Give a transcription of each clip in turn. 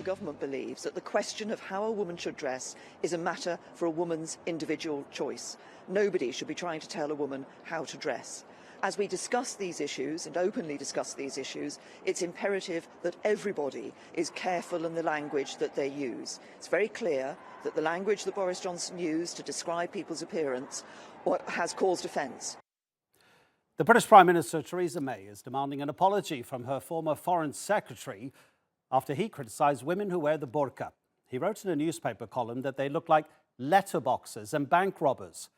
government believes that the question of how a woman should dress is a matter for a woman's individual choice. Nobody should be trying to tell a woman how to dress. As we discuss these issues and openly discuss these issues, it's imperative that everybody is careful in the language that they use. It's very clear that the language that Boris Johnson used to describe people's appearance has caused offence. The British Prime Minister Theresa May is demanding an apology from her former Foreign Secretary after he criticised women who wear the burqa. He wrote in a newspaper column that they look like letterboxes and bank robbers.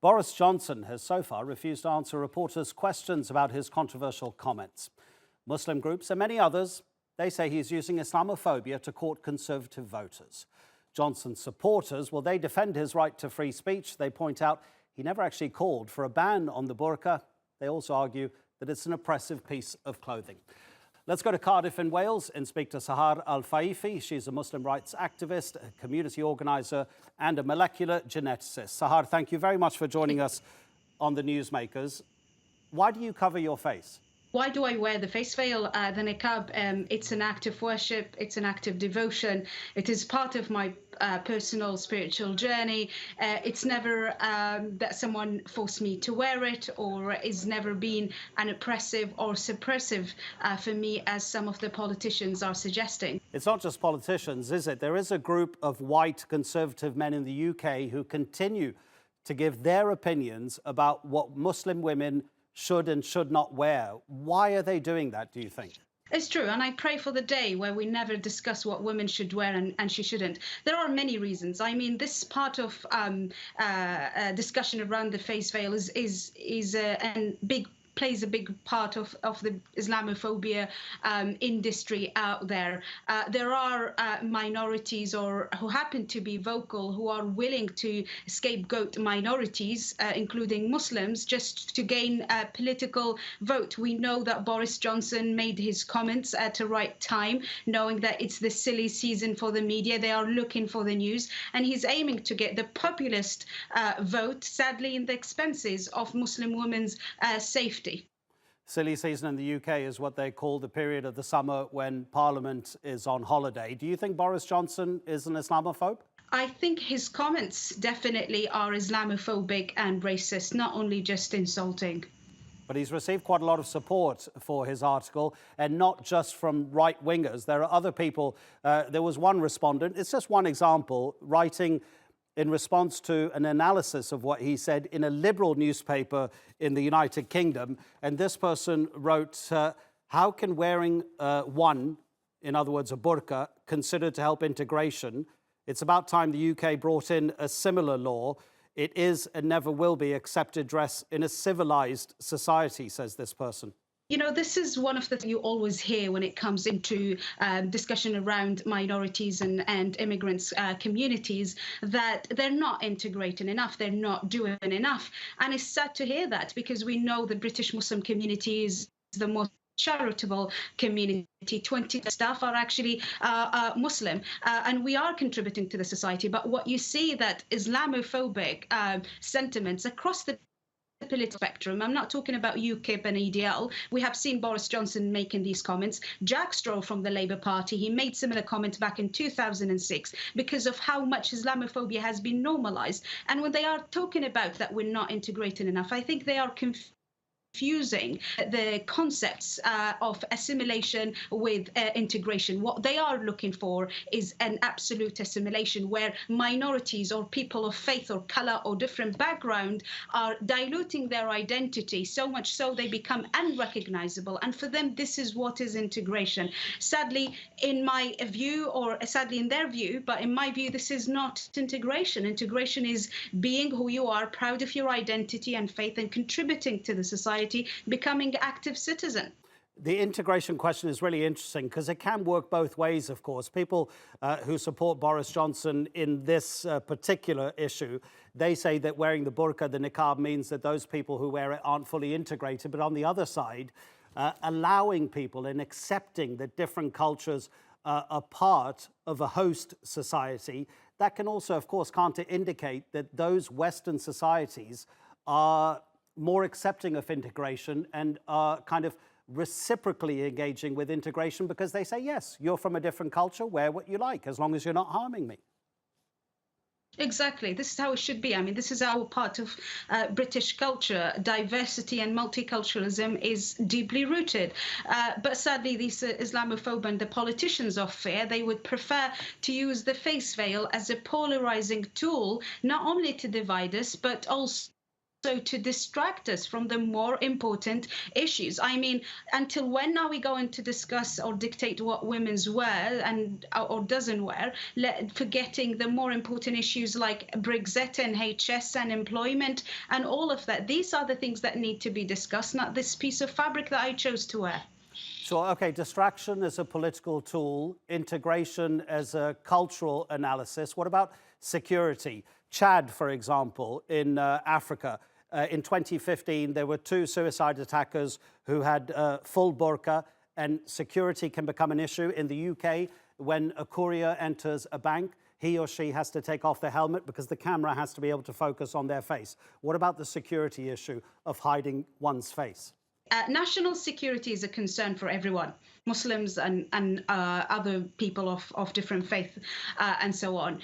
Boris Johnson has so far refused to answer reporters' questions about his controversial comments. Muslim groups and many others, they say he's using Islamophobia to court Conservative voters. Johnson's supporters, well, they defend his right to free speech. They point out he never actually called for a ban on the burqa. They also argue that it's an oppressive piece of clothing. Let's go to Cardiff in Wales and speak to Sahar al Faifi. She's a Muslim rights activist, a community organiser and a molecular geneticist. Sahar, thank you very much for joining us on The Newsmakers. Why do you cover your face? Why do I wear the face veil, the niqab? It's an act of worship. It's an act of devotion. It is part of my personal spiritual journey. It's never that someone forced me to wear it, or is never been an oppressive or suppressive for me, as some of the politicians are suggesting. It's not just politicians, is it? There is a group of white Conservative men in the UK who continue to give their opinions about what Muslim women should and should not wear. Why are they doing that, do you think? It's true, and I pray for the day where we never discuss what women should wear and she shouldn't. There are many reasons. I mean, this part of discussion around the face veil plays a big part of the Islamophobia industry out there. There are minorities who happen to be vocal, who are willing to scapegoat minorities, including Muslims, just to gain a political vote. We know that Boris Johnson made his comments at the right time, knowing that it's the silly season for the media. They are looking for the news, and he's aiming to get the populist vote, sadly, in the expenses of Muslim women's safety. Silly season in the UK is what they call the period of the summer when Parliament is on holiday. Do you think Boris Johnson is an Islamophobe? I think his comments definitely are Islamophobic and racist, not only just insulting. But he's received quite a lot of support for his article, and not just from right-wingers. There are other people. There was one respondent, it's just one example, writing in response to an analysis of what he said in a liberal newspaper in the United Kingdom. And this person wrote, how can wearing one, in other words, a burqa, considered to help integration? It's about time the UK brought in a similar law. It is and never will be accepted dress in a civilized society, says this person. You know, this is one of the things you always hear when it comes into discussion around minorities and immigrants communities, that they're not integrating enough, they're not doing enough. And it's sad to hear that, because we know the British Muslim community is the most charitable community. 20 staff are actually Muslim, and we are contributing to the society. But what you see that Islamophobic sentiments across the political spectrum. I'm not talking about UKIP and EDL. We have seen Boris Johnson making these comments. Jack Straw from the Labour Party, he made similar comments back in 2006 because of how much Islamophobia has been normalised. And when they are talking about that we're not integrating enough, I think they are confusing the concepts of assimilation with integration. What they are looking for is an absolute assimilation, where minorities or people of faith or colour or different background are diluting their identity so much so they become unrecognisable. And for them, this is what is integration. Sadly, in my view, or sadly in their view, but in my view, this is not integration. Integration is being who you are, proud of your identity and faith, and contributing to the society, becoming an active citizen. The integration question is really interesting because it can work both ways, of course. People who support Boris Johnson in this particular issue, they say that wearing the burqa, the niqab, means that those people who wear it aren't fully integrated. But on the other side, allowing people and accepting that different cultures are part of a host society, that can also, of course, can't it indicate that those Western societies are more accepting of integration and are kind of reciprocally engaging with integration because they say, yes, you're from a different culture, wear what you like, as long as you're not harming me. Exactly. This is how it should be. I mean, this is our part of British culture. Diversity and multiculturalism is deeply rooted. But sadly, these Islamophobes and the politicians of fear, they would prefer to use the face veil as a polarizing tool, not only to divide us, but also to distract us from the more important issues. I mean, until when are we going to discuss or dictate what women's wear and or doesn't wear, forgetting the more important issues like Brexit and HS and employment and all of that? These are the things that need to be discussed, not this piece of fabric that I chose to wear. Sure, okay, distraction as a political tool, integration as a cultural analysis. What about security? Chad, for example, in Africa, in 2015, there were 2 suicide attackers who had full burqa, and security can become an issue. In the UK, when a courier enters a bank, he or she has to take off their helmet because the camera has to be able to focus on their face. What about the security issue of hiding one's face? National security is a concern for everyone, Muslims and other people of different faith and so on.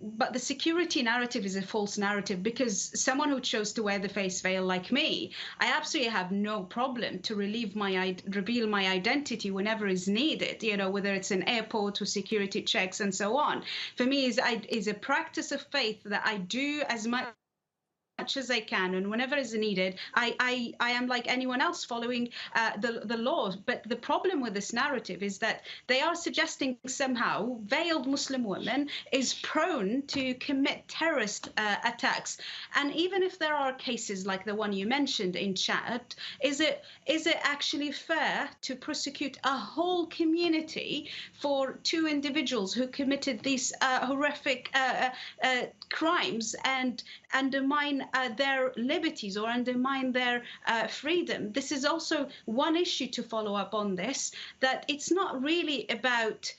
But the security narrative is a false narrative, because someone who chose to wear the face veil like me, I absolutely have no problem to reveal my identity whenever is needed, you know, whether it's an airport or security checks and so on. For me, is a practice of faith that I do as much as I can, and whenever is needed, I am like anyone else following the laws. But the problem with this narrative is that they are suggesting somehow veiled Muslim women is prone to commit terrorist attacks. And even if there are cases like the one you mentioned in Chad, is it actually fair to prosecute a whole community for 2 individuals who committed these horrific crimes and undermine their liberties or undermine their freedom? This is also one issue to follow up on this, that it's not really about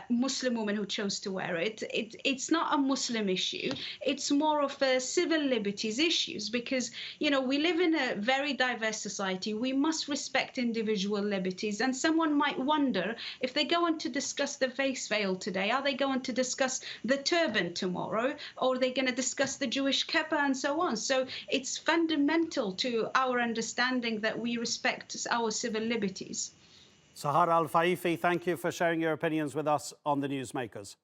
Muslim women who chose to wear it. It's not a Muslim issue. It's more of a civil liberties issues, because, you know, we live in a very diverse society. We must respect individual liberties. And someone might wonder, if they go on to discuss the face veil today, are they going to discuss the turban tomorrow? Or are they going to discuss the Jewish kippah and so on? So it's fundamental to our understanding that we respect our civil liberties. Sahar al Faifi, thank you for sharing your opinions with us on The Newsmakers.